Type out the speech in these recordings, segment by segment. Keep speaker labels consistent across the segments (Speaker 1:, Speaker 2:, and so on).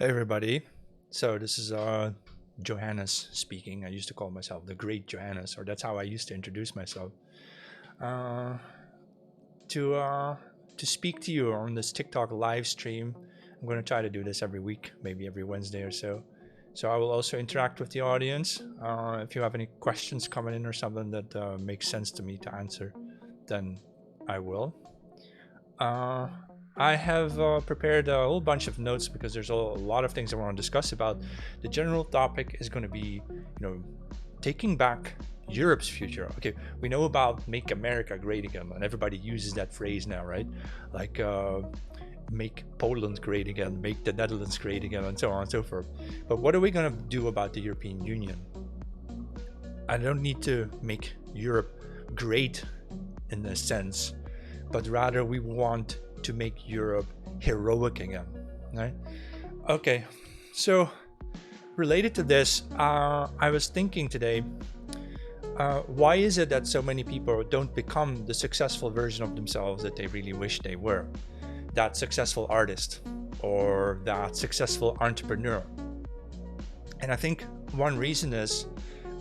Speaker 1: Hey everybody. So this is Johannes speaking. I used to call myself the Great Johannes, or that's how I used to introduce myself. Uh, to uh, to speak to you on this TikTok live stream. I'm going to try to do this every week, maybe every Wednesday or so. So I will also interact with the audience. If you have any questions coming in or something that makes sense to me to answer, then I will. Uh, I have prepared a whole bunch of notes because there's a lot of things I want to discuss about. The general topic is going to be, taking back Europe's future. Okay, we know about "Make America Great Again," and everybody uses that phrase now, right? Like, make Poland great again, make the Netherlands great again, and so on and so forth. But what are we going to do about the European Union? I don't need to make Europe great in a sense, but rather we want to make Europe heroic again, right? Okay, so related to this, I was thinking today, why is it that so many people don't become the successful version of themselves that they really wish they were? That successful artist or that successful entrepreneur. And I think one reason is,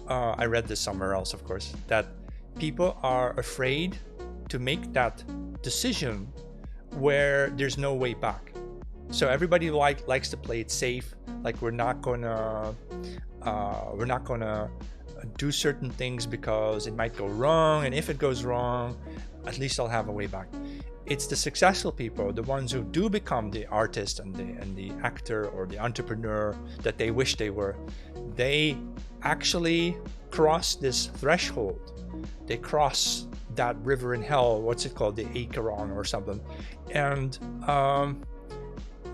Speaker 1: I read this somewhere else, of course, that people are afraid to make that decision where there's no way back. So everybody likes to play it safe. Like we're not gonna do certain things because it might go wrong, and if it goes wrong, at least I'll have a way back. It's the successful people, the ones who do become the artist and the actor or the entrepreneur that they wish they were. They actually cross this threshold. They cross that river in hell. What's it called? The Acheron or something. And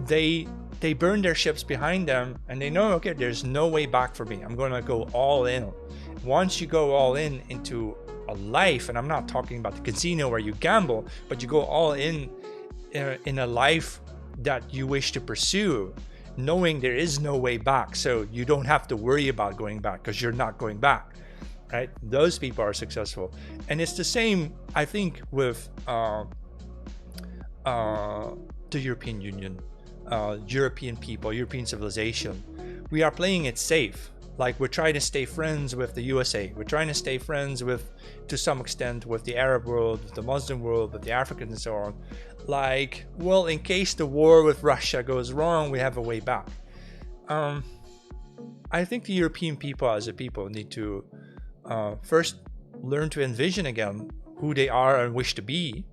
Speaker 1: they burn their ships behind them, and they know, okay, there's no way back for me. I'm gonna go all in. Once you go all in into a life, and I'm not talking about the casino where you gamble, but you go all in a life that you wish to pursue, knowing there is no way back, so you don't have to worry about going back because you're not going back, right? Those people are successful. And it's the same, I think, with the European Union, European people, European civilization. We are playing it safe. Like, we're trying to stay friends with the USA. We're trying to stay friends with, to some extent, with the Arab world, with the Muslim world, with the Africans and so on. Like, well, in case the war with Russia goes wrong, we have a way back. I think the European people as a people need to first learn to envision again who they are and wish to be,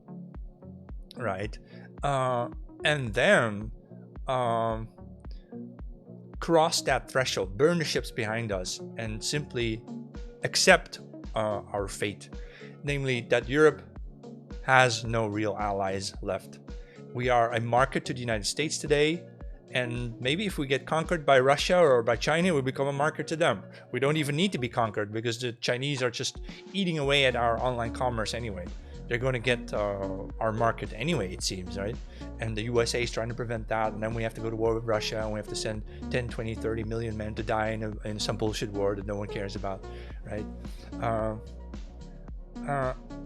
Speaker 1: right? And then cross that threshold, burn the ships behind us, and simply accept our fate, namely that Europe has no real allies left. We are a market to the United States today, and maybe if we get conquered by Russia or by China, we become a market to them. We don't even need to be conquered because the Chinese are just eating away at our online commerce anyway. They're going to get our market anyway, it seems, right? And the USA is trying to prevent that, and then we have to go to war with Russia, and we have to send 10, 20, 30 million men to die in some bullshit war that no one cares about, right?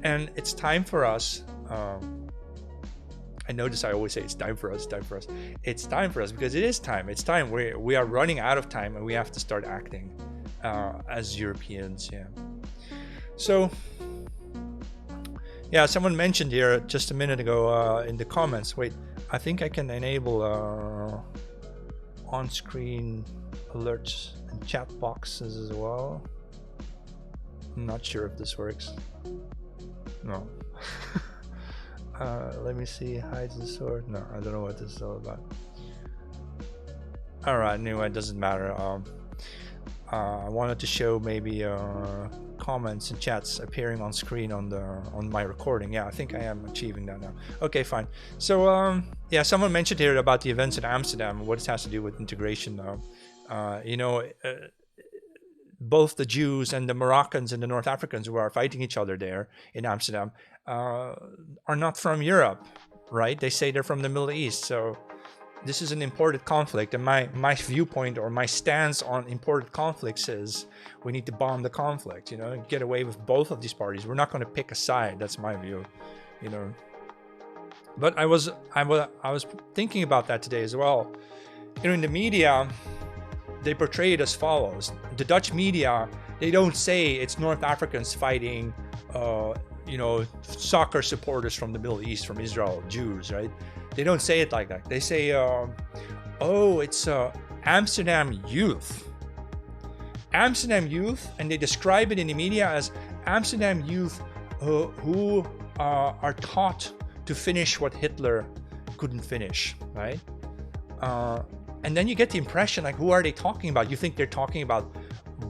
Speaker 1: And it's time for us. I notice I always say it's time for us, it's time for us. It's time for us because it is time. It's time. We are running out of time, and we have to start acting as Europeans, yeah. So, yeah, someone mentioned here just a minute ago in the comments. Wait, I think I can enable on-screen alerts and chat boxes as well. I'm not sure if this works. No. Let me see. Hides the sword. No, I don't know what this is all about. All right. Anyway, it doesn't matter. I wanted to show maybe comments and chats appearing on screen on my recording. Yeah, I think I am achieving that now. Okay, fine. So yeah, someone mentioned here about the events in Amsterdam, what it has to do with integration. Both the Jews and the Moroccans and the North Africans who are fighting each other there in Amsterdam are not from Europe, right? They say they're from the Middle East. So this is an imported conflict, and my viewpoint or my stance on imported conflicts is we need to bomb the conflict, get away with both of these parties. We're not going to pick a side. That's my view, But I was thinking about that today as well. In the media, they portray it as follows. The Dutch media, they don't say it's North Africans fighting, soccer supporters from the Middle East, from Israel, Jews, right? They don't say it like that. They say, it's Amsterdam youth. Amsterdam youth, and they describe it in the media as Amsterdam youth who are taught to finish what Hitler couldn't finish, right? And then you get the impression, like, who are they talking about? You think they're talking about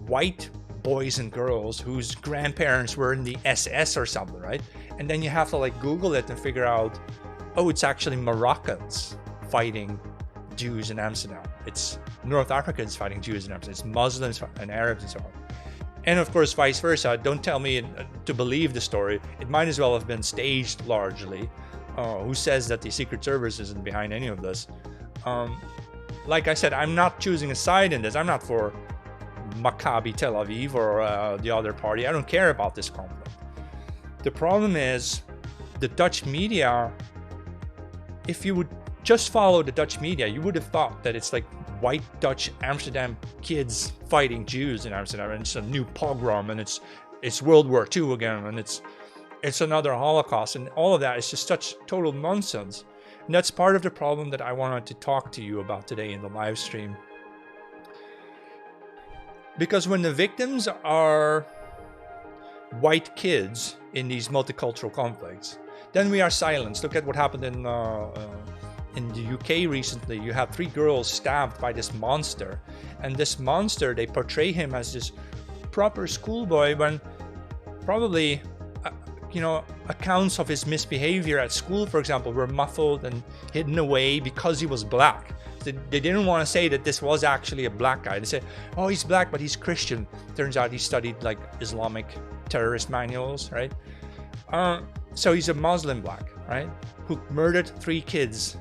Speaker 1: white boys and girls whose grandparents were in the SS or something, right? And then you have to like Google it and figure out, oh, it's actually Moroccans fighting Jews in Amsterdam. It's North Africans fighting Jews in Amsterdam. It's Muslims and Arabs and so on. And of course, vice versa. Don't tell me to believe the story. It might as well have been staged largely. Who says that the Secret Service isn't behind any of this? Like I said, I'm not choosing a side in this. I'm not for Maccabi Tel Aviv or the other party. I don't care about this conflict. The problem is the Dutch media. If you would just follow the Dutch media, you would have thought that it's like white Dutch Amsterdam kids fighting Jews in Amsterdam, and it's a new pogrom, and it's World War II again, and it's another Holocaust, and all of that is just such total nonsense. And that's part of the problem that I wanted to talk to you about today in the live stream. Because when the victims are white kids in these multicultural conflicts, then we are silenced. Look at what happened in the UK recently. You have 3 girls stabbed by this monster, and this monster, they portray him as this proper schoolboy when probably accounts of his misbehavior at school, for example, were muffled and hidden away because he was black. They didn't want to say that this was actually a black guy. They said, oh, he's black, but he's Christian. Turns out he studied like Islamic terrorist manuals, right? So he's a Muslim black, right? Who murdered 3 kids,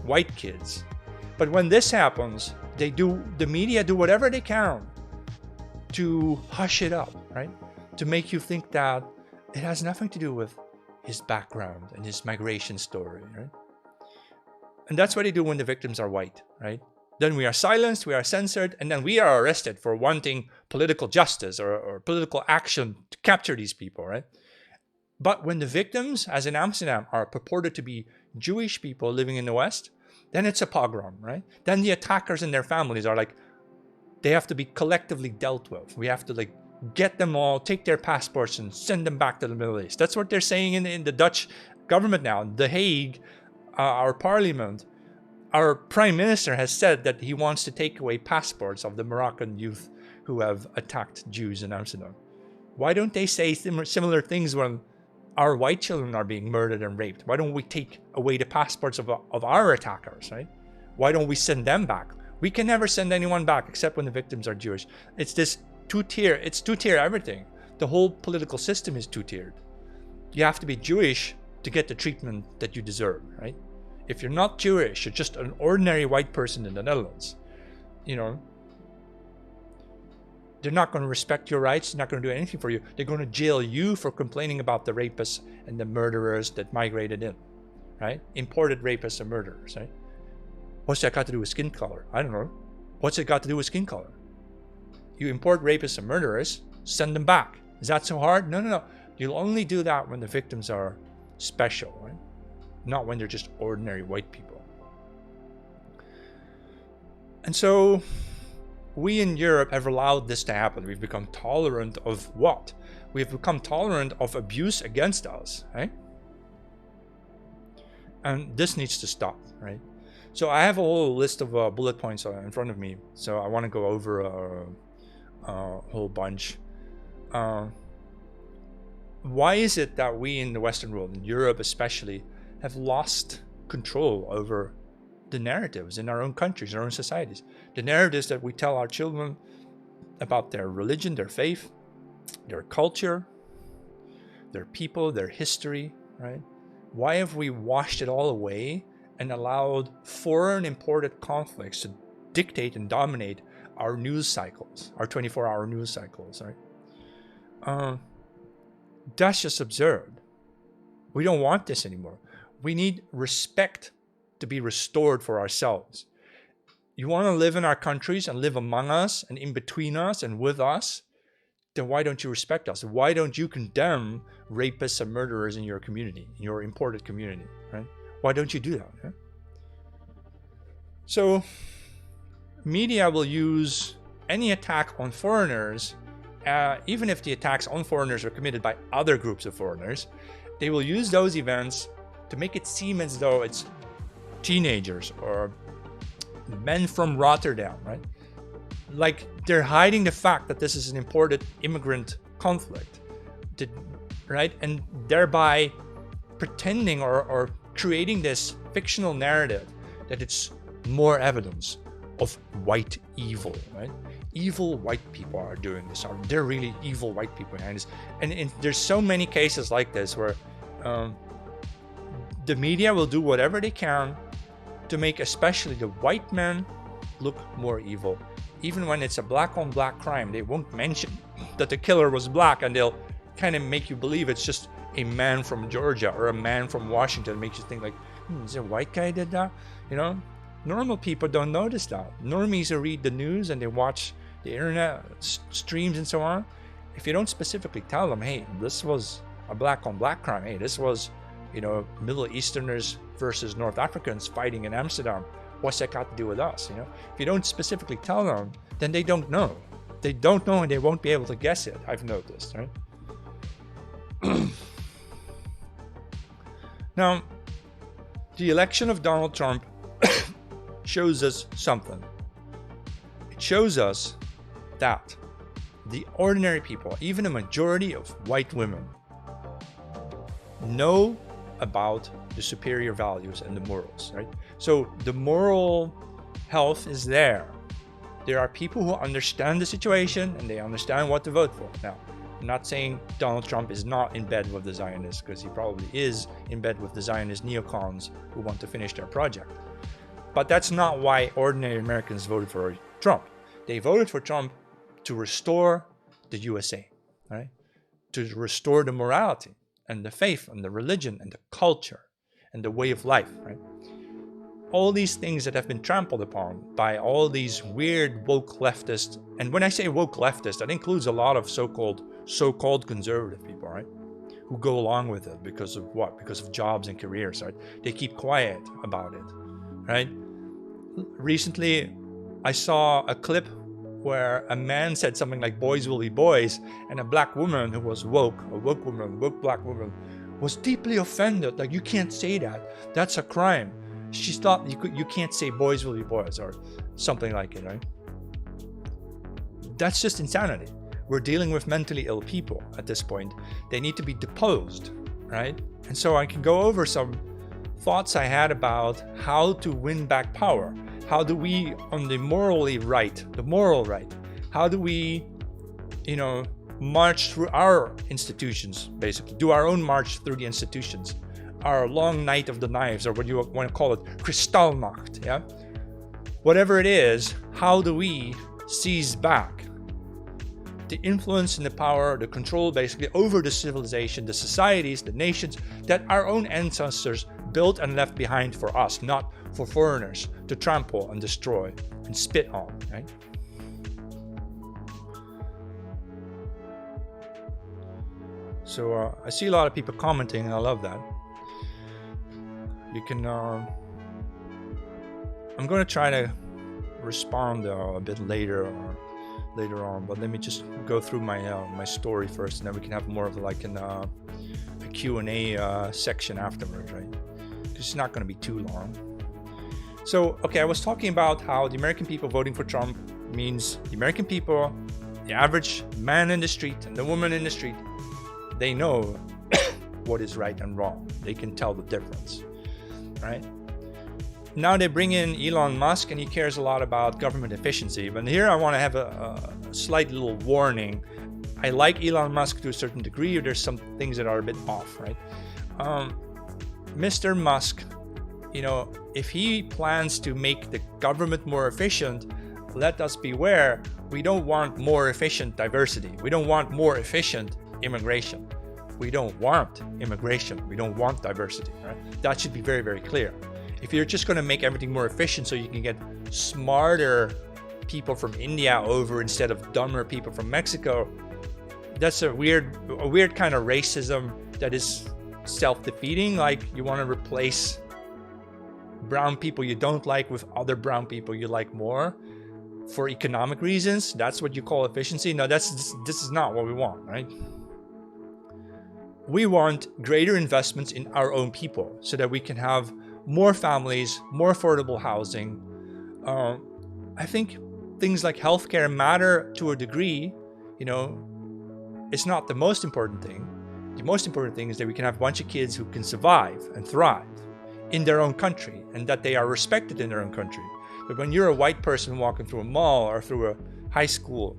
Speaker 1: white kids. But when this happens, the media do whatever they can to hush it up, right? To make you think that it has nothing to do with his background and his migration story, right? And that's what they do when the victims are white, right? Then we are silenced, we are censored, and then we are arrested for wanting political justice or political action to capture these people, right? But when the victims, as in Amsterdam, are purported to be Jewish people living in the West, then it's a pogrom, right? Then the attackers and their families are like, they have to be collectively dealt with. We have to like get them all, take their passports and send them back to the Middle East. That's what they're saying in the Dutch government now. The Hague, our parliament, our prime minister has said that he wants to take away passports of the Moroccan youth who have attacked Jews in Amsterdam. Why don't they say similar things when our white children are being murdered and raped? Why don't we take away the passports of our attackers, right? Why don't we send them back? We can never send anyone back except when the victims are Jewish. It's this two-tier. It's two-tier everything. The whole political system is two-tiered. You have to be Jewish to get the treatment that you deserve, right? If you're not Jewish, you're just an ordinary white person in the Netherlands, they're not going to respect your rights. They're not going to do anything for you. They're going to jail you for complaining about the rapists and the murderers that migrated in, right? Imported rapists and murderers, right? What's that got to do with skin color? I don't know. What's it got to do with skin color? You import rapists and murderers, send them back. Is that so hard? No. You'll only do that when the victims are special, right? Not when they're just ordinary white people. And so we in Europe have allowed this to happen. We've become tolerant of what? We've become tolerant of abuse against us, right? And this needs to stop, right? So I have a whole list of bullet points in front of me. So I want to go over a whole bunch. Why is it that we in the Western world, in Europe especially, have lost control over the narratives in our own countries, our own societies? The narratives that we tell our children about their religion, their faith, their culture, their people, their history, right? Why have we washed it all away and allowed foreign imported conflicts to dictate and dominate our news cycles, our 24-hour news cycles, right? That's just absurd. We don't want this anymore. We need respect to be restored for ourselves. you want to live in our countries and live among us and in between us and with us, then why don't you respect us? Why don't you condemn rapists and murderers in your community, in your imported community, right? Why don't you do that? Yeah? So media will use any attack on foreigners, even if the attacks on foreigners are committed by other groups of foreigners, they will use those events to make it seem as though it's teenagers or men from Rotterdam, right? Like they're hiding the fact that this is an imported immigrant conflict, right? And thereby pretending or creating this fictional narrative that it's more evidence of white evil, right? Evil white people are doing this. They're really evil white people behind this. And there's so many cases like this where the media will do whatever they can to make especially the white men look more evil. Even when it's a black on black crime, they won't mention that the killer was black, and they'll kind of make you believe it's just a man from Georgia or a man from Washington. It makes you think like, is it a white guy did that? You know, normal people don't notice that. Normies who read the news and they watch the internet streams and so on, if you don't specifically tell them, hey, this was a black on black crime, hey, this was, you know, Middle Easterners versus North Africans fighting in Amsterdam, what's that got to do with us? You know, if you don't specifically tell them, then they don't know. They don't know, and they won't be able to guess it. I've noticed, right? Now, the election of Donald Trump shows us something. It shows us that the ordinary people, even a majority of white women, know about the superior values and the morals, right? So the moral health is there. There are people who understand the situation and they understand what to vote for. Now, I'm not saying Donald Trump is not in bed with the Zionists, because he probably is in bed with the Zionist neocons who want to finish their project. But that's not why ordinary Americans voted for Trump. They voted for Trump to restore the USA, right? To restore the morality and the faith and the religion and the culture and the way of life, right? All these things that have been trampled upon by all these weird woke leftists. And when I say woke leftist, that includes a lot of so-called conservative people, right? Who go along with it because of what? Because of jobs and careers, right? They keep quiet about it, right? Recently, I saw a clip where a man said something like boys will be boys, and a black woman who was woke black woman, was deeply offended. Like, you can't say that. That's a crime. She thought you can't say boys will be boys or something like it, right? That's just insanity. We're dealing with mentally ill people at this point. They need to be deposed, right? And so I can go over some thoughts I had about how to win back power. How do we, on the moral right, how do we, you know, march through our institutions, basically, do our own march through the institutions, our long night of the knives, or what you want to call it, Kristallnacht, yeah? Whatever it is, how do we seize back the influence and the power, the control, basically, over the civilization, the societies, the nations that our own ancestors built and left behind for us, not for foreigners to trample and destroy and spit on, right? So I see a lot of people commenting, and I love that. You can, I'm going to try to respond a bit later on, but let me just go through my my story first, and then we can have more of like a Q&A section afterwards, right? Because it's not going to be too long. So, okay, I was talking about how the American people voting for Trump means the American people, the average man in the street and the woman in the street, they know what is right and wrong. They can tell the difference, right? Now they bring in Elon Musk, and he cares a lot about government efficiency. But here I want to have a slight little warning. I like Elon Musk to a certain degree, or there's some things that are a bit off, right? Mr. Musk, you know, if he plans to make the government more efficient, let us beware. We don't want more efficient diversity. We don't want more efficient immigration. We don't want immigration. We don't want diversity, right? That should be very, very clear. if you're just going to make everything more efficient so you can get smarter people from India over instead of dumber people from Mexico, that's a weird kind of racism that is self-defeating. Like, you want to replace brown people you don't like with other brown people you like more for economic reasons. That's what you call efficiency? No, this is not what we want, right? We want greater investments in our own people so that we can have more families, more affordable housing. I think things like healthcare matter to a degree. You know, it's not the most important thing. The most important thing is that we can have a bunch of kids who can survive and thrive in their own country, and that they are respected in their own country. But when you're a white person walking through a mall or through a high school,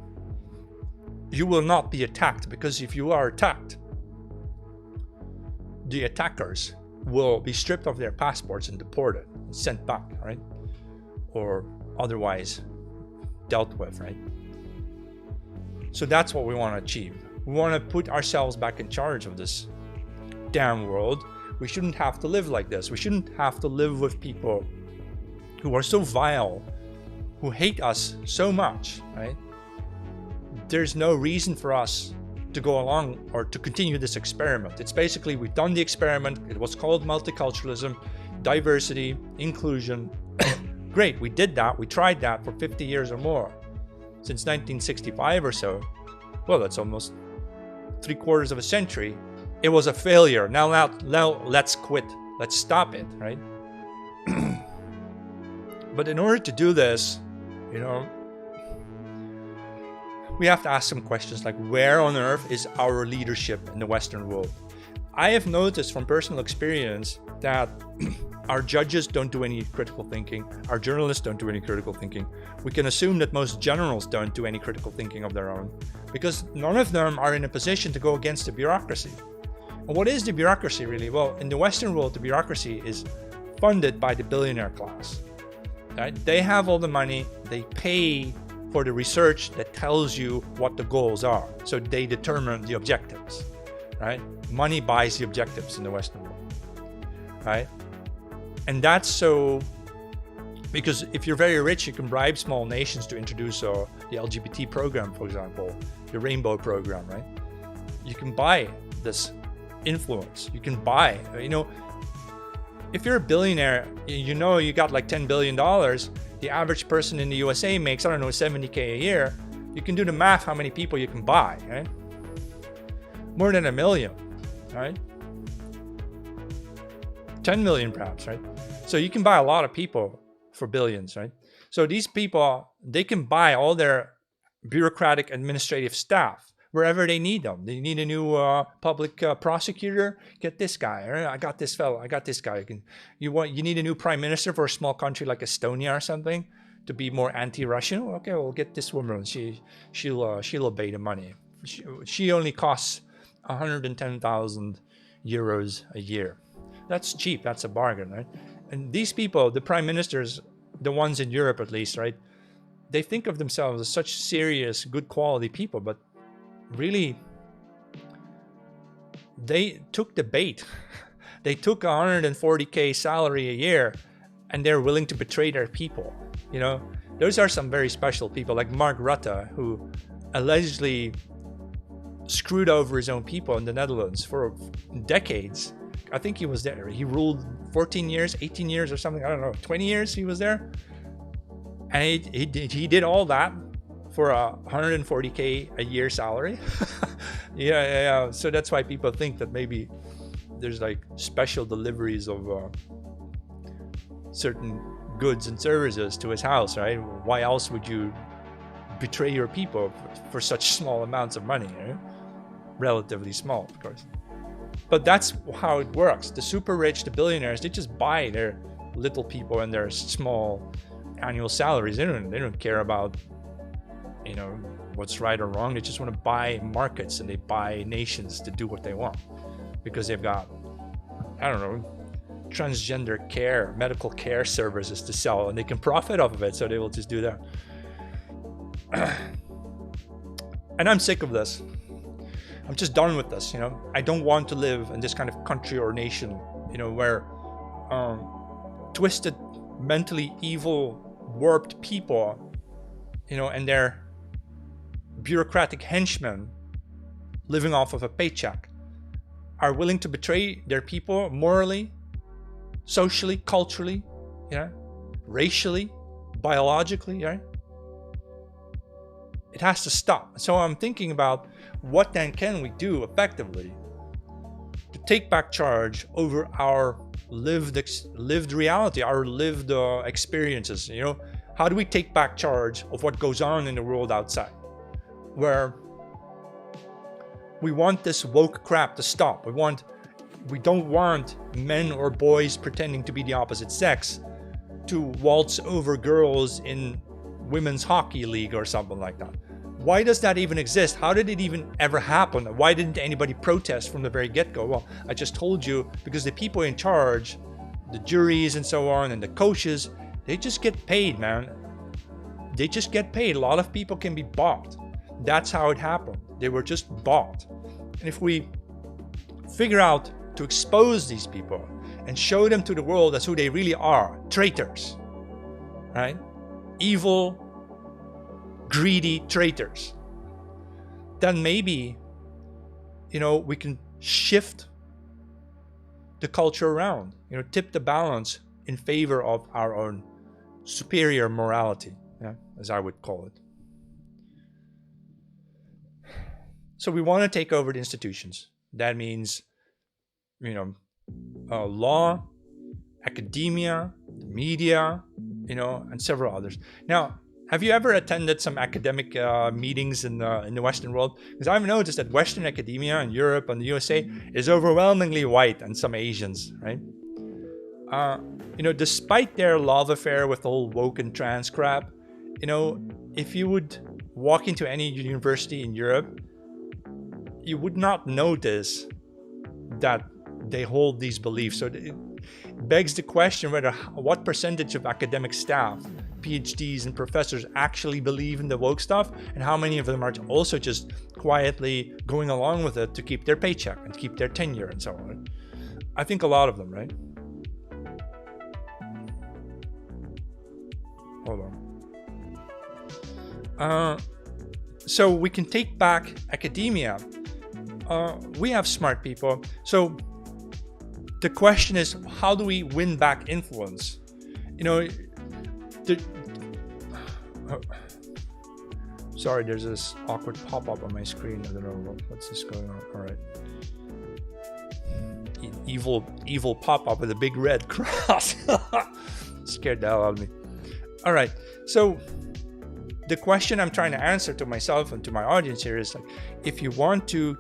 Speaker 1: you will not be attacked, because if you are attacked, the attackers will be stripped of their passports and deported and sent back, right? Or otherwise dealt with, right? So that's what we want to achieve. We want to put ourselves back in charge of this damn world. We shouldn't have to live like this. We shouldn't have to live with people who are so vile, who hate us so much, right? There's no reason for us to go along or to continue this experiment. It's basically, we've done the experiment. It was called multiculturalism, diversity, inclusion. Great, we did that. We tried that for 50 years or more. Since 1965 or so. Well, that's almost 3/4 of a century. It was a failure. Now let's quit. Let's stop it, right? But in order to do this, you know, we have to ask some questions like, where on earth is our leadership in the Western world? I have noticed from personal experience that our judges don't do any critical thinking. Our journalists don't do any critical thinking. We can assume that most generals don't do any critical thinking of their own, because none of them are in a position to go against the bureaucracy. And what is the bureaucracy really? Well, in the Western world, the bureaucracy is funded by the billionaire class. Right? They have all the money. They pay for the research that tells you what the goals are. So they determine the objectives. Right? Money buys the objectives in the Western world. Right? And that's so, because if you're very rich, you can bribe small nations to introduce the LGBT program, for example, the rainbow program, right? You can buy this influence. You can buy, you know, if you're a billionaire, you know, you got like $10 billion, the average person in the USA makes, I don't know, $70K a year. You can do the math how many people you can buy, right? More than 1 million, right? 10 million perhaps, right? So you can buy a lot of people for billions, right? So these people, they can buy all their bureaucratic administrative staff wherever they need them. They need a new public prosecutor, get this guy. Right? I got this fellow, I got this guy. You need a new prime minister for a small country like Estonia or something to be more anti-Russian. Okay, we'll get this woman. She'll obey the money. She only costs 110,000 euros a year. That's cheap. That's a bargain, right? And these people, the prime ministers, the ones in Europe at least, right? They think of themselves as such serious, good quality people, but really, they took the bait. They took 140K salary a year, and they're willing to betray their people. You know, those are some very special people, like Mark Rutte, who allegedly screwed over his own people in the Netherlands for decades. I think he was there. He ruled 14 years, 18 years or something. I don't know, 20 years he was there. And he did all that for a 140K a year salary. Yeah. So that's why people think that maybe there's like special deliveries of certain goods and services to his house, right? Why else would you betray your people for such small amounts of money, right? Relatively small, of course. But that's how it works. The super rich, the billionaires, they just buy their little people and their small annual salaries. They don't care about, you know, what's right or wrong. They just want to buy markets and they buy nations to do what they want because they've got, I don't know, transgender care, medical care services to sell, and they can profit off of it. So they will just do that. And I'm sick of this. I'm just done with this, you know. I don't want to live in this kind of country or nation, you know, where twisted, mentally evil, warped people, and their bureaucratic henchmen living off of a paycheck are willing to betray their people morally, socially, culturally, racially, biologically, right? It has to stop. So I'm thinking about what then can we do effectively to take back charge over our lived reality, our lived experiences. How do we take back charge of what goes on in the world outside, where we want this woke crap to stop. We don't want men or boys pretending to be the opposite sex to waltz over girls in women's hockey league or something like that. Why does that even exist? How did it even ever happen? Why didn't anybody protest from the very get-go? Well, I just told you, because the people in charge, the juries and so on, and the coaches, they just get paid, man. They just get paid. A lot of people can be bought. That's how it happened. They were just bought. And if we figure out to expose these people and show them to the world as who they really are, traitors, right? Evil, greedy traitors, then maybe, we can shift the culture around, tip the balance in favor of our own superior morality, as I would call it. So we want to take over the institutions. That means, law, academia, media, and several others. Now, have you ever attended some academic meetings in the Western world? Because I've noticed that Western academia in Europe and the USA is overwhelmingly white, and some Asians, right? Despite their love affair with the whole woke and trans crap, if you would walk into any university in Europe, you would not notice that they hold these beliefs. So it begs the question what percentage of academic staff, PhDs and professors, actually believe in the woke stuff, and how many of them are also just quietly going along with it to keep their paycheck and keep their tenure and so on. I think a lot of them, right? Hold on. So we can take back academia. We have smart people. So the question is, how do we win back influence? Sorry, there's this awkward pop-up on my screen. I don't know what's this going on. All right. Evil pop-up with a big red cross. Scared the hell out of me. All right. So the question I'm trying to answer to myself and to my audience here is, like, if you want to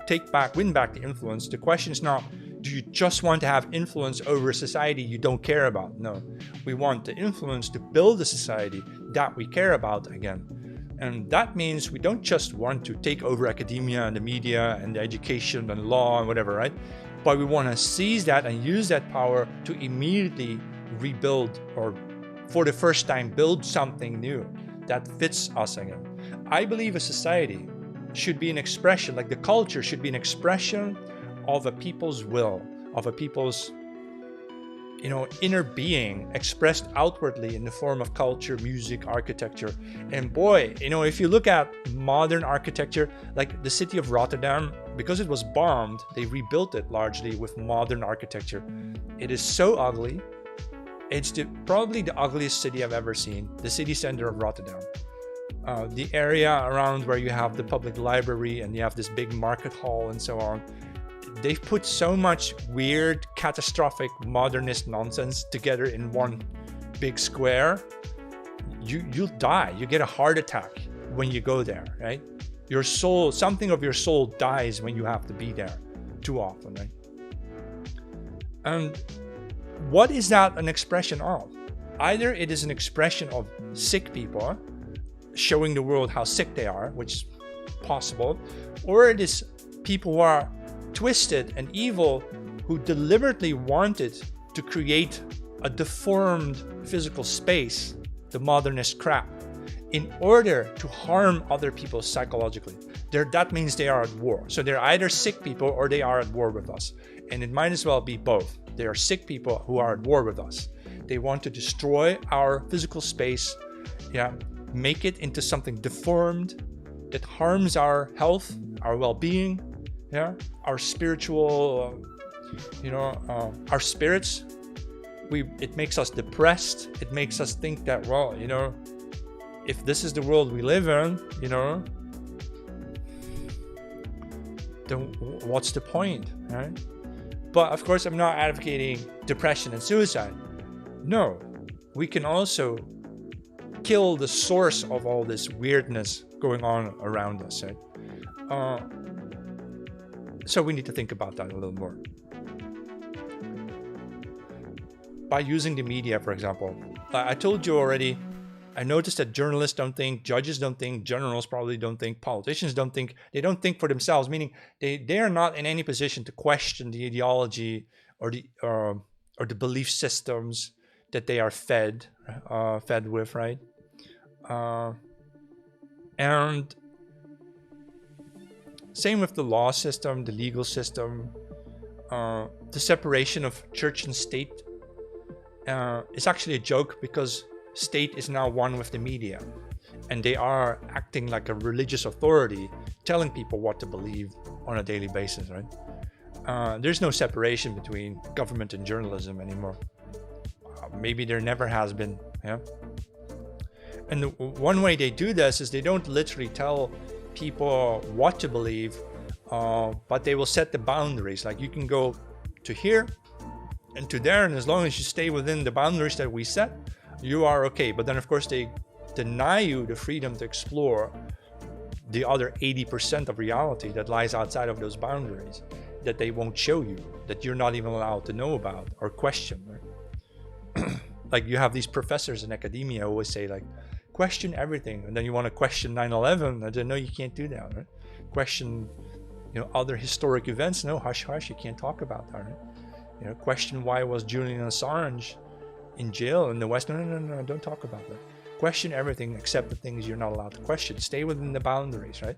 Speaker 1: win back the influence, the question is not, do you just want to have influence over a society you don't care about? No, we want the influence to build a society that we care about again. And that means we don't just want to take over academia and the media and the education and law and whatever, right? But we want to seize that and use that power to immediately rebuild, or for the first time build something new that fits us again. I believe a society should be an expression, like the culture should be an expression of a people's will, of a people's inner being expressed outwardly in the form of culture, music, architecture. And boy, if you look at modern architecture, like the city of Rotterdam, because it was bombed, they rebuilt it largely with modern architecture. It is so ugly. It's probably the ugliest city I've ever seen, the city center of Rotterdam. The area around where you have the public library and you have this big market hall and so on, they've put so much weird, catastrophic, modernist nonsense together in one big square. You'll die. You get a heart attack when you go there, right? Your soul, something of your soul dies when you have to be there too often, right? And what is that an expression of? Either it is an expression of sick people showing the world how sick they are, which is possible, or it is people who are twisted and evil who deliberately wanted to create a deformed physical space, the modernist crap, in order to harm other people psychologically. That means they are at war. So they're either sick people or they are at war with us. And it might as well be both. They are sick people who are at war with us. They want to destroy our physical space, yeah, make it into something deformed that harms our health, our well-being, yeah, our spiritual, our spirits. It makes us depressed. It makes us think that, well, if this is the world we live in, then what's the point, right? But of course, I'm not advocating depression and suicide. No, we can also kill the source of all this weirdness going on around us, right? So we need to think about that a little more. By using the media, for example, I told you already, I noticed that journalists don't think, judges don't think, generals probably don't think, politicians don't think. They don't think for themselves, meaning they are not in any position to question the ideology or the belief systems that they are fed with, right? And same with the law system, the legal system, the separation of church and state. It's actually a joke because state is now one with the media, and they are acting like a religious authority, telling people what to believe on a daily basis, right? There's no separation between government and journalism anymore. Maybe there never has been, yeah? And the one way they do this is they don't literally tell people what to believe, but they will set the boundaries. Like, you can go to here and to there, and as long as you stay within the boundaries that we set, you are okay. But then of course they deny you the freedom to explore the other 80% of reality that lies outside of those boundaries, that they won't show you, that you're not even allowed to know about or question, right? Like, you have these professors in academia who always say, like, question everything, and then you want to question 9/11, and then no, you can't do that, right? Question other historic events, no, hush hush, you can't talk about that, right? Question why was Julian Assange in jail in the West, no, don't talk about that. Question everything except the things you're not allowed to question. Stay within the boundaries, right?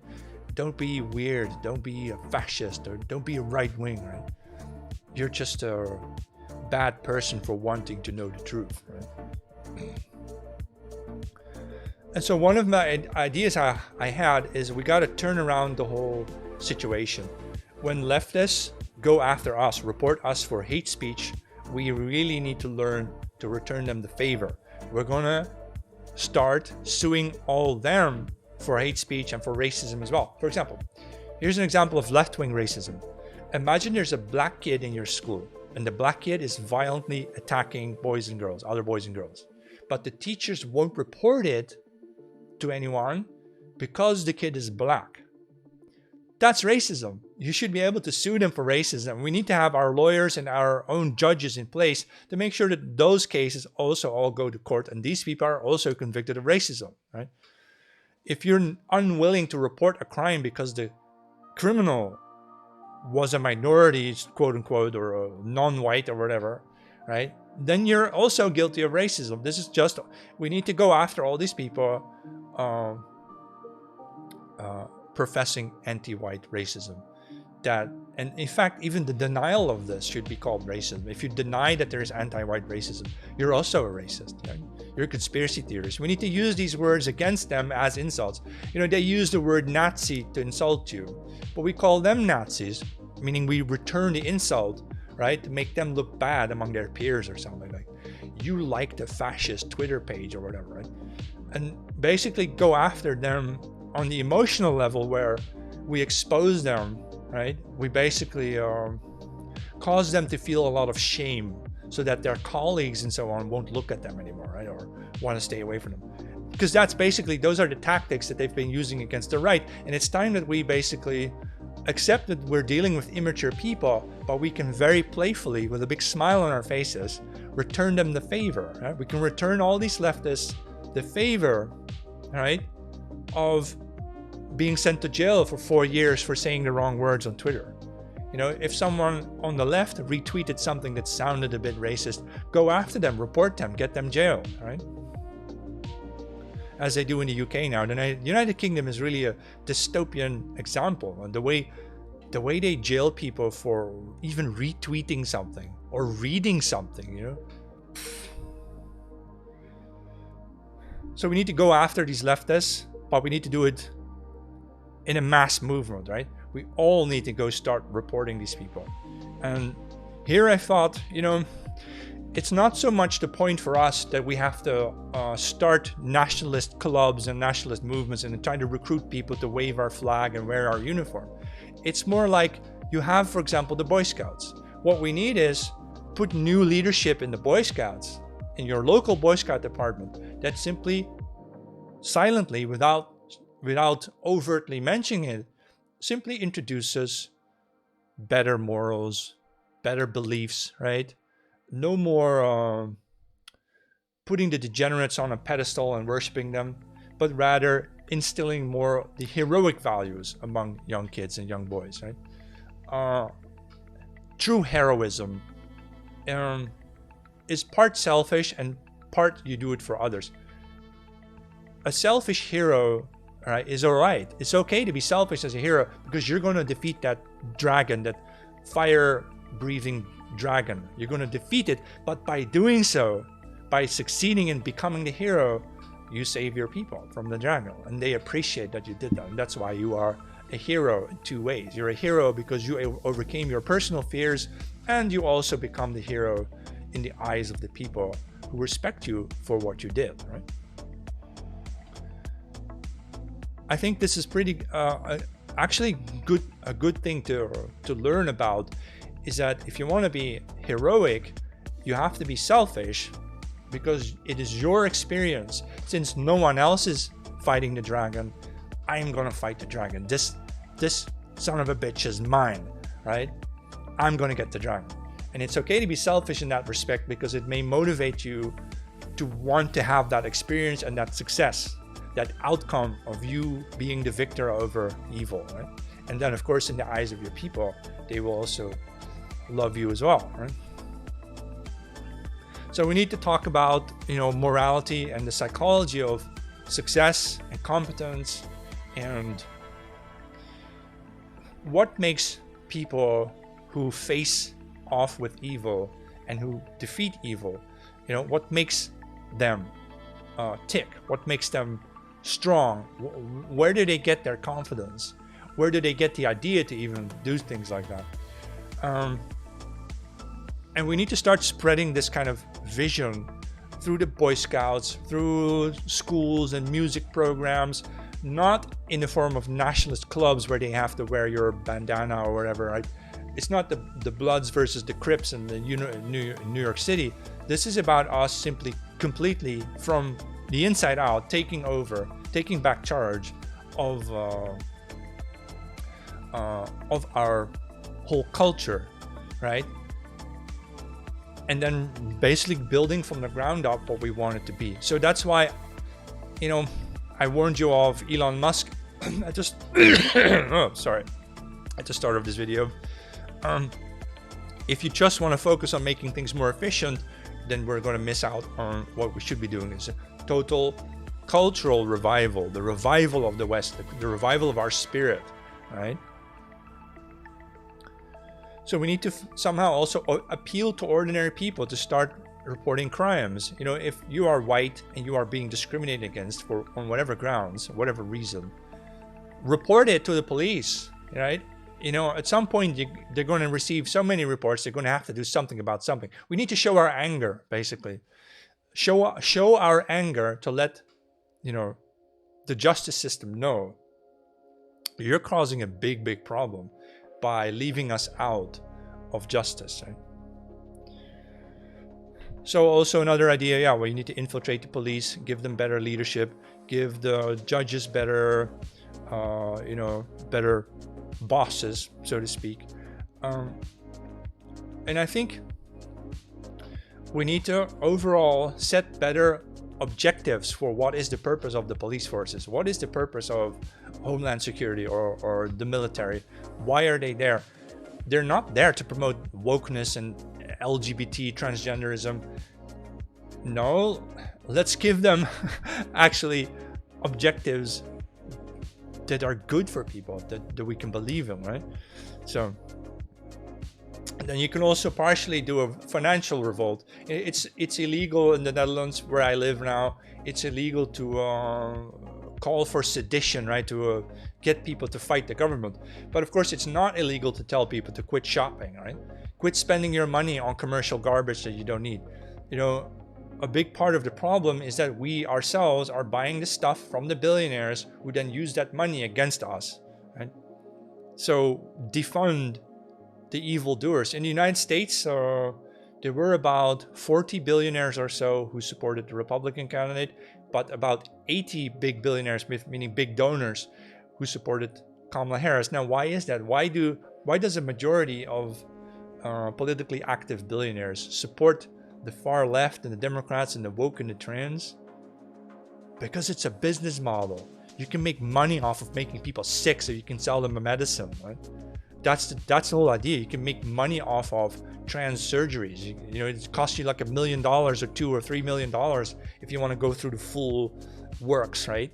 Speaker 1: Don't be weird, don't be a fascist, or don't be a right wing, right? You're just a bad person for wanting to know the truth, right? And so one of my ideas I had is we got to turn around the whole situation. When leftists go after us, report us for hate speech, we really need to learn to return them the favor. We're gonna start suing all them for hate speech and for racism as well. For example, here's an example of left-wing racism. Imagine there's a black kid in your school, and the black kid is violently attacking boys and girls, other boys and girls. But the teachers won't report it to anyone because the kid is black. That's racism. You should be able to sue them for racism. We need to have our lawyers and our own judges in place to make sure that those cases also all go to court, and these people are also convicted of racism, right? If you're unwilling to report a crime because the criminal was a minority, quote unquote, or a non-white or whatever, right? Then you're also guilty of racism. This is just, we need to go after all these people professing anti-white racism. And in fact, even the denial of this should be called racism. If you deny that there is anti-white racism, you're also a racist, right? You're a conspiracy theorist. We need to use these words against them as insults. They use the word Nazi to insult you, but we call them Nazis, meaning we return the insult, right? To make them look bad among their peers or something, like, you liked a fascist Twitter page or whatever, right? And basically go after them on the emotional level, where we expose them, right? We basically cause them to feel a lot of shame so that their colleagues and so on won't look at them anymore, right? Or want to stay away from them. Because that's basically, those are the tactics that they've been using against the right. And it's time that we basically accept that we're dealing with immature people, but we can very playfully, with a big smile on our faces, return them the favor, right? We can return all these leftists the favor, right, of being sent to jail for 4 years for saying the wrong words on Twitter. If someone on the left retweeted something that sounded a bit racist, go after them, report them, get them jailed, right? As they do in the UK now. The United Kingdom is really a dystopian example. And the way they jail people for even retweeting something or reading something, So we need to go after these leftists, but we need to do it in a mass movement, right? We all need to go start reporting these people. And here I thought, it's not so much the point for us that we have to start nationalist clubs and nationalist movements and try to recruit people to wave our flag and wear our uniform. It's more like you have, for example, the Boy Scouts. What we need is put new leadership in the Boy Scouts, in your local Boy Scout department, that simply, silently, without overtly mentioning it, simply introduces better morals, better beliefs, right? No more putting the degenerates on a pedestal and worshiping them, but rather instilling more the heroic values among young kids and young boys, right? True heroism is part selfish and part you do it for others. A selfish hero, right, is all right. It's okay to be selfish as a hero because you're going to defeat that dragon, that fire-breathing dragon. You're going to defeat it, but by doing so, by succeeding in becoming the hero, you save your people from the dragon, and they appreciate that you did that. And that's why you are a hero in two ways. You're a hero because you overcame your personal fears, and you also become the hero in the eyes of the people who respect you for what you did, right? I think this is pretty actually a good thing to learn about, is that if you want to be heroic, you have to be selfish, because it is your experience. Since no one else is fighting the dragon, I'm gonna fight the dragon. This son of a bitch is mine, right? I'm gonna get the dragon. And it's okay to be selfish in that respect, because it may motivate you to want to have that experience and that success, that outcome of you being the victor over evil, right? And then, of course, in the eyes of your people, they will also love you as well, right? So we need to talk about, morality and the psychology of success and competence, and what makes people who face off with evil and who defeat evil, what makes them tick, what makes them strong, where do they get their confidence, where do they get the idea to even do things like that. And we need to start spreading this kind of vision through the Boy Scouts, through schools and music programs, not in the form of nationalist clubs where they have to wear your bandana or whatever, right? It's not the Bloods versus the Crips in the New York City. This is about us simply completely from the inside out taking back charge of our whole culture, right? And then basically building from the ground up what we want it to be. So that's why, I warned you of Elon Musk. At the start of this video. If you just want to focus on making things more efficient, then we're going to miss out on what we should be doing, is a total cultural revival, the revival of the West, the revival of our spirit, right? So we need to somehow also appeal to ordinary people to start reporting crimes. If you are white and you are being discriminated against on whatever grounds, whatever reason, report it to the police, right? At some point they're going to receive so many reports, they're going to have to do something about something. We need to show our anger, basically. Show our anger to let, the justice system know you're causing a big, big problem by leaving us out of justice, right? So also another idea, where you need to infiltrate the police, give them better leadership, give the judges better, better bosses, so to speak. And I think we need to overall set better objectives for what is the purpose of the police forces. What is the purpose of Homeland Security or the military? Why are they there? They're not there to promote wokeness and LGBT transgenderism. No, let's give them actually objectives that are good for people, that we can believe in, right? So And then you can also partially do a financial revolt. It's illegal in the Netherlands where I live now. It's illegal to call for sedition, right? To get people to fight the government. But of course, it's not illegal to tell people to quit shopping, right? Quit spending your money on commercial garbage that you don't need. You know, a big part of the problem is that we ourselves are buying the stuff from the billionaires who then use that money against us, right? So defund the evildoers. In the United States, there were about 40 billionaires or so who supported the Republican candidate, but about 80 big billionaires, meaning big donors, who supported Kamala Harris. Now, why is that? Why does a majority of politically active billionaires support the far left and the Democrats and the woke and the trans? Because it's a business model. You can make money off of making people sick, so you can sell them a medicine, right? That's the whole idea. You can make money off of trans surgeries. You know, it costs you like $1 million or $2 or $3 million if you want to go through the full works, right?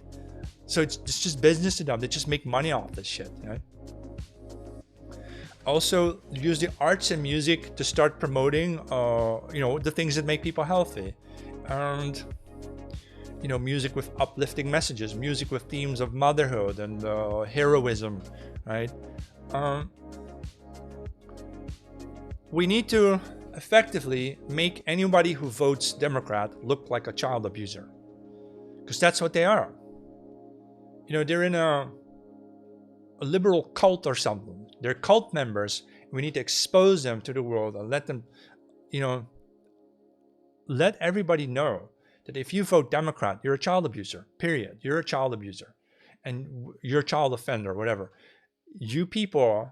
Speaker 1: So it's just business to them. They just make money off this shit, right? Also, use the arts and music to start promoting, you know, the things that make people healthy, and you know, music with uplifting messages, music with themes of motherhood and heroism, right? We need to effectively make anybody who votes Democrat look like a child abuser, because that's what they are. You know, they're in a liberal cult or something. They're cult members. We need to expose them to the world and let them, you know, let everybody know that if you vote Democrat, you're a child abuser, period. You're a child abuser and you're a child offender, whatever. You people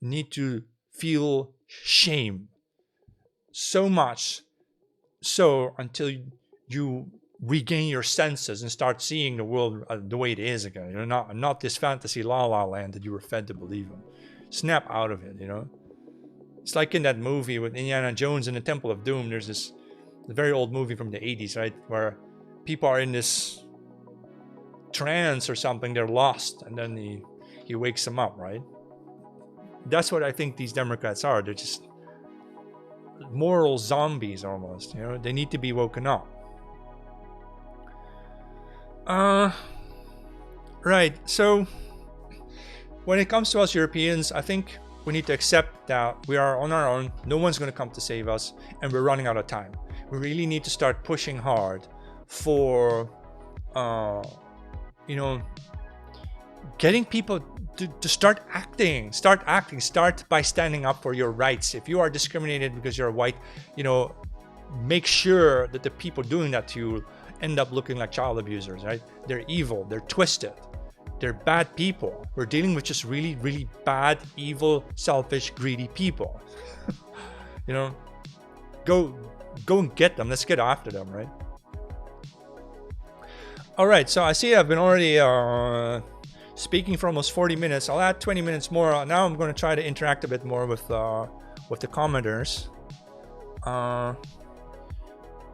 Speaker 1: need to feel shame so much so until you regain your senses and start seeing the world the way it is again. You're not this fantasy la la land that you were fed to believe in. Snap out of it, you know. It's like in that movie with Indiana Jones and the Temple of Doom. There's this very old movie from the 80s, right, where people are in this trance or something. They're lost, and then he wakes them up, right? That's what I think these Democrats are. They're just moral zombies almost, you know. They need to be woken up. Right, so when it comes to us Europeans, I think we need to accept that we are on our own. No one's going to come to save us, and we're running out of time. We really need to start pushing hard for, you know, getting people to start acting. Start by standing up for your rights. If you are discriminated because you're white, you know, make sure that the people doing that to you end up looking like child abusers, right? They're evil, they're twisted, they're bad people. We're dealing with just really, really bad, evil, selfish, greedy people. You know, go and get them. Let's get after them, right? All right, so I see I've been already speaking for almost 40 minutes. I'll add 20 minutes more. Now I'm going to try to interact a bit more with the commenters.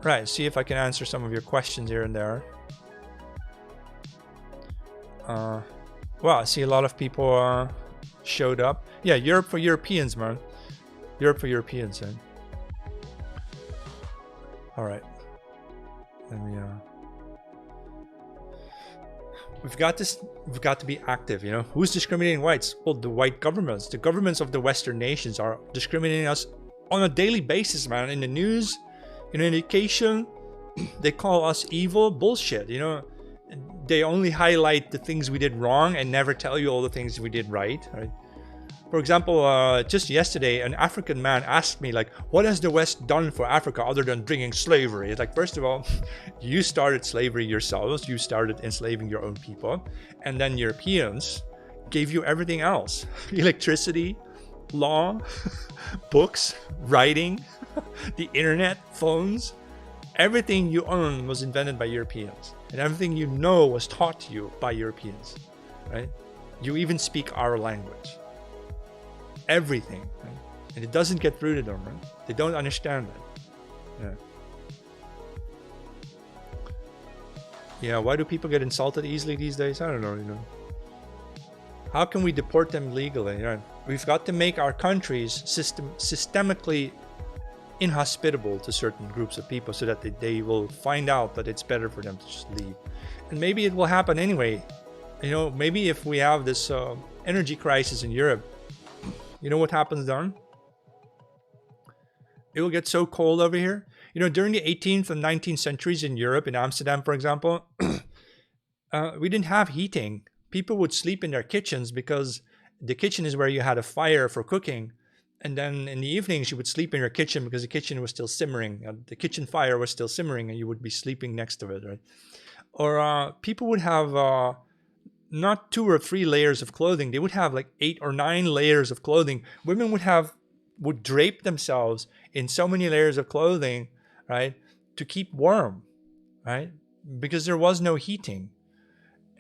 Speaker 1: Right, see if I can answer some of your questions here and there. Well, I see a lot of people showed up. Yeah, Europe for Europeans, man. Europe for Europeans, man. All right. Let me. We've got to be active, you know. Who's discriminating whites? Well, the white governments. The governments of the Western nations are discriminating us on a daily basis, man. In the news, in education, they call us evil. Bullshit, you know. They only highlight the things we did wrong and never tell you all the things we did right. For example, just yesterday, an African man asked me, like, what has the West done for Africa other than bringing slavery? It's like, first of all, you started slavery yourselves. You started enslaving your own people. And then Europeans gave you everything else. Electricity, law, books, writing, the internet, phones. Everything you own was invented by Europeans. And everything you know was taught to you by Europeans, right? You even speak our language. Everything, right? And it doesn't get through to them, right? They don't understand that. Yeah, why do people get insulted easily these days? I don't know, you know. How can we deport them legally? You know, we've got to make our countries systemically inhospitable to certain groups of people so that they will find out that it's better for them to just leave. And maybe it will happen anyway. You know, maybe if we have this energy crisis in Europe, you know what happens then? It will get so cold over here. You know, during the 18th and 19th centuries in Europe, in Amsterdam, for example, we didn't have heating. People would sleep in their kitchens because the kitchen is where you had a fire for cooking. And then in the evenings, you would sleep in your kitchen because the kitchen was still simmering. The kitchen fire was still simmering and you would be sleeping next to it, right? Or people would have not 2 or 3 layers of clothing. They would have like 8 or 9 layers of clothing. Women would drape themselves in so many layers of clothing, right, to keep warm, right? Because there was no heating.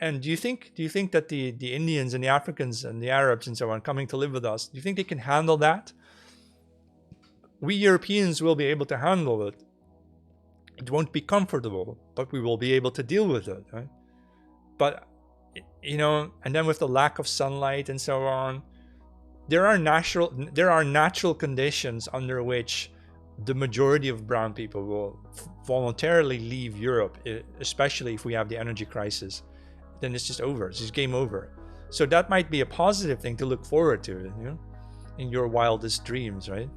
Speaker 1: And do you think that the Indians and the Africans and the Arabs and so on coming to live with us, do you think they can handle that? We Europeans will be able to handle it. It won't be comfortable, but we will be able to deal with it, right? But, you know, and then with the lack of sunlight and so on, there are natural conditions under which the majority of brown people will voluntarily leave Europe, especially if we have the energy crisis. Then it's just over. It's just game over. So that might be a positive thing to look forward to, you know, in your wildest dreams, right?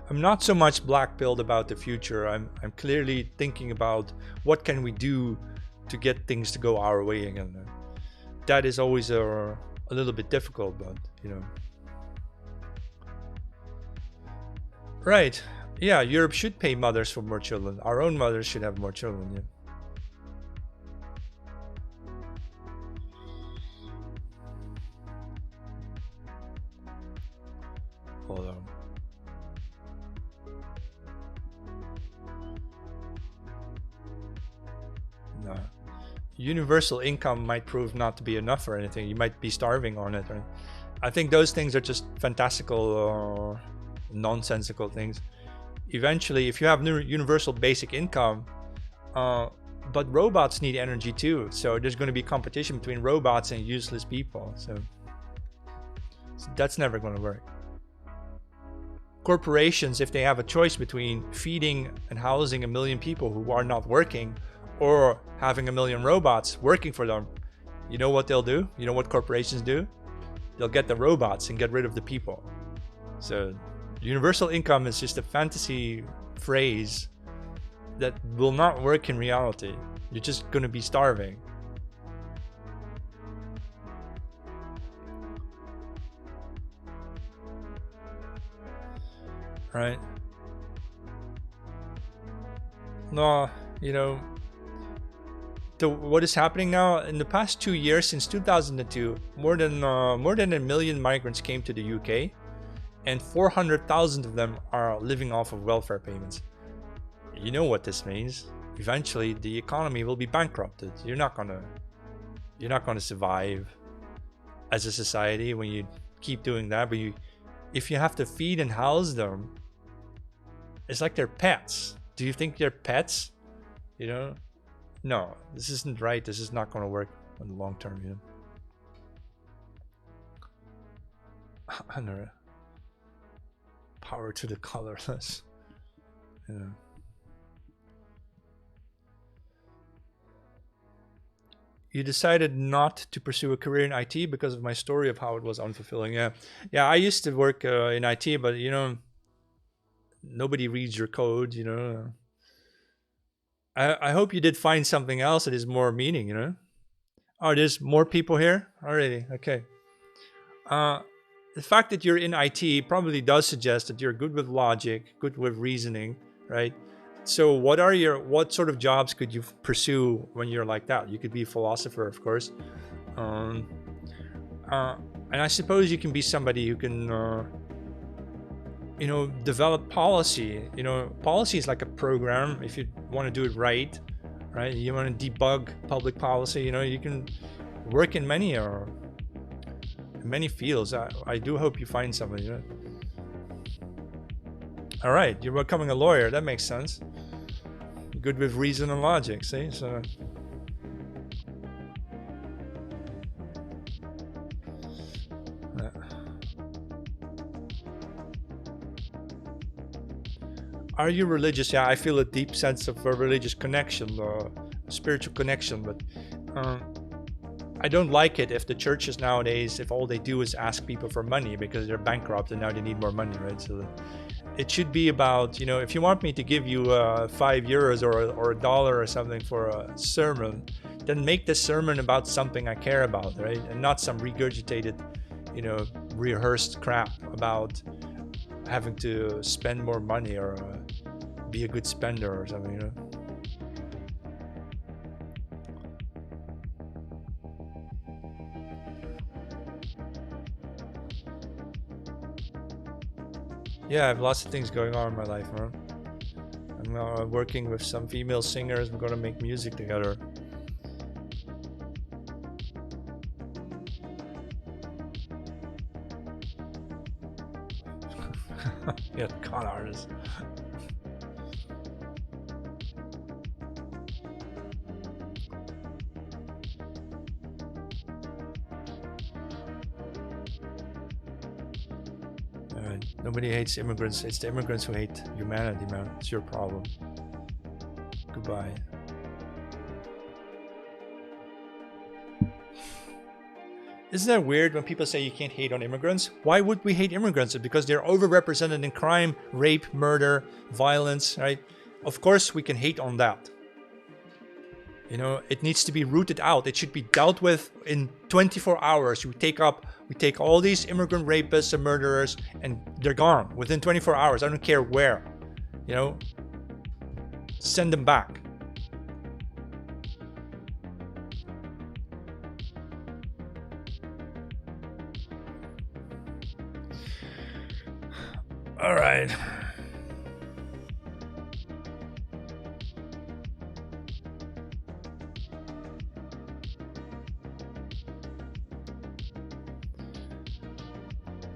Speaker 1: I'm not so much black-pilled about the future. I'm clearly thinking about what can we do to get things to go our way again. That is always a little bit difficult, but you know. Right. Yeah, Europe should pay mothers for more children. Our own mothers should have more children, yeah. Hold on. No. Universal income might prove not to be enough or anything. You might be starving on it. Right? I think those things are just fantastical, nonsensical things. Eventually, if you have universal basic income, but robots need energy too. So there's going to be competition between robots and useless people. So that's never going to work. Corporations, if they have a choice between feeding and housing 1 million people who are not working or having 1 million robots working for them, you know what they'll do? You know what corporations do? They'll get the robots and get rid of the people. So universal income is just a fantasy phrase that will not work in reality. You're just going to be starving. Right? No, you know, what is happening now in the past 2 years, since 2002, more than 1 million migrants came to the UK, and 400,000 of them are living off of welfare payments. You know what this means? Eventually, the economy will be bankrupted. You're not gonna survive as a society when you keep doing that. But if you have to feed and house them, it's like they're pets. Do you think they're pets? You know? No, this isn't right. This is not going to work in the long term, you know? Power to the colorless. Yeah. You decided not to pursue a career in IT because of my story of how it was unfulfilling. Yeah. I used to work in IT, but you know, nobody reads your code. You know. I hope you did find something else that is more meaning. You know. Oh, there's more people here already. Okay. The fact that you're in IT probably does suggest that you're good with logic, good with reasoning, right? So what sort of jobs could you pursue when you're like that? You could be a philosopher, of course. And I suppose you can be somebody who can, you know, develop policy. You know, policy is like a program if you want to do it right? You want to debug public policy, you know, you can work in many fields. I do hope you find somebody, you know. All right, you're becoming a lawyer. That makes sense. Good with reason and logic, see? So Are you religious? Yeah, I feel a deep sense of a religious connection, spiritual connection, but I don't like it if the churches nowadays, if all they do is ask people for money because they're bankrupt and now they need more money, right? So it should be about, if you want me to give you €5 or a dollar or something for a sermon, then make the sermon about something I care about, right? And not some regurgitated, rehearsed crap about having to spend more money or be a good spender or something, Yeah, I have lots of things going on in my life, man. I'm working with some female singers. We're gonna make music together. Yeah, con artists. Nobody hates immigrants. It's the immigrants who hate humanity, man. It's your problem. Goodbye. Isn't that weird when people say you can't hate on immigrants? Why would we hate immigrants? Because they're overrepresented in crime, rape, murder, violence, right? Of course we can hate on that. It needs to be rooted out. It should be dealt with in 24 hours. We take all these immigrant rapists and murderers and they're gone within 24 hours. I don't care where, send them back. All right.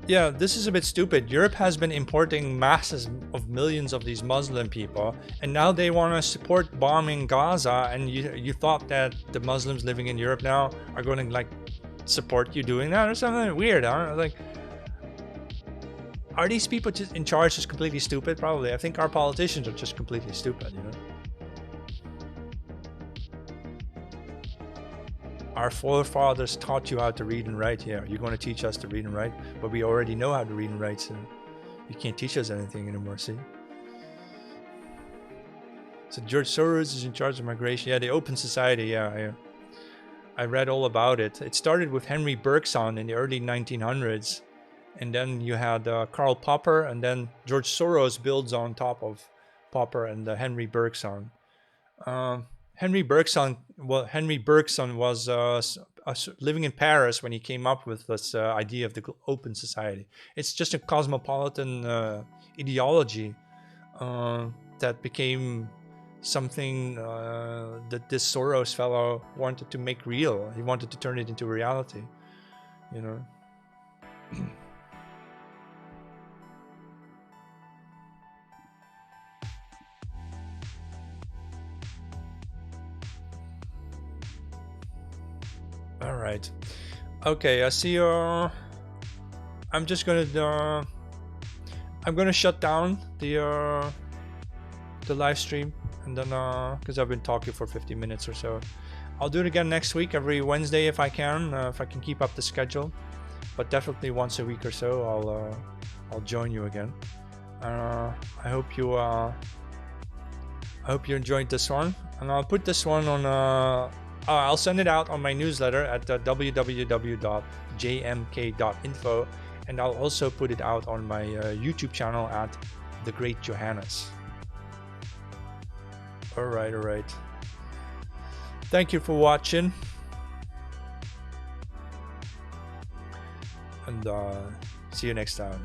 Speaker 1: Yeah, this is a bit stupid. Europe has been importing masses of millions of these Muslim people, and now they want to support bombing Gaza, and you thought that the Muslims living in Europe now are going to support you doing that or something weird, huh? Are these people just in charge just completely stupid? Probably. I think our politicians are just completely stupid, Our forefathers taught you how to read and write. Yeah, you're going to teach us to read and write, but we already know how to read and write, so you can't teach us anything anymore, see? So George Soros is in charge of migration. Yeah, the Open Society, yeah. I read all about it. It started with Henry Bergson in the early 1900s, and then you had Karl Popper, and then George Soros builds on top of Popper and Henry Bergson. Henry Bergson was living in Paris when he came up with this idea of the Open Society. It's just a cosmopolitan ideology that became something that this Soros fellow wanted to make real. He wanted to turn it into reality, All right. Okay, I see. I'm gonna shut down the live stream, and then because I've been talking for 50 minutes or so. I'll do it again next week, every Wednesday if I can keep up the schedule. But definitely once a week or so, I'll join you again. I hope you enjoyed this one, and I'll put this one on. I'll send it out on my newsletter at www.jmk.info, and I'll also put it out on my YouTube channel at The Great Johannes. All right. Thank you for watching, and see you next time.